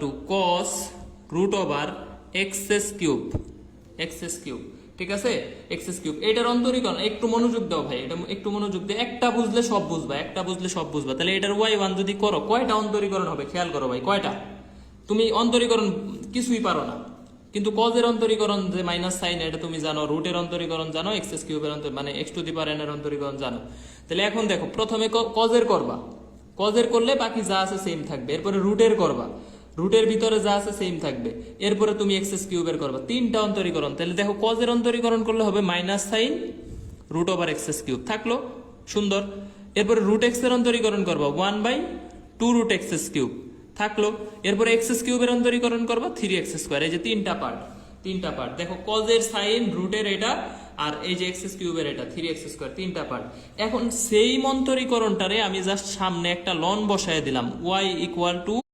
Two cos root over x cube, ঠিক আছে, x's cube. এটার অন্তরীকরণ একটু মনোযোগ দাও ভাই, এটা একটু মনোযোগ দিয়ে, একটা বুঝলে সব বুঝবা, তাহলে এটার y1 যদি করো কয়টা অন্তরীকরণ হবে খেয়াল করো ভাই, কয়টা? তুমি অন্তরীকরণ কিছুই পারো না, কিন্তু কজের অন্তরীকরণ যে মাইনাস সাইন এটা তুমি জানো, রুটের অন্তরীকরণ জানো, এক্সেস কিউবের মানে x to the power n এর অন্তরীকরণ জানো। তাহলে এখন দেখো, প্রথমে কজের করবা, কজের করলে বাকি যা আছে সেম থাকবে, এরপরে রুটের করবা, রুটের ভিতরে যা আছে সেম থাকবে, এরপরে তুমি এক্সেস কিউবের করবা, তিনটা অন্তরীকরণ। তাহলে দেখো কজের অন্তরীকরণ করলে হবে minus sine root over x cube, থাকলো সুন্দর। এরপরে রুট এক্স এর অন্তরীকরণ করবা 1/2 রুট এক্সেস কিউব, থাকলো। এরপরে এক্সেস কিউবের অন্তরীকরণ করবা 3x স্কোয়ার। এই যে তিনটা পার্ট দেখো, কজের সাইন রুটের এটা আর এই যে এক্সেস কিউবের এটা 3x স্কোয়ার, তিনটা পার্ট। এখন সেই অন্তরীকরণটারে আমি জাস্ট সামনে একটা লন বসায় দিলাম, y =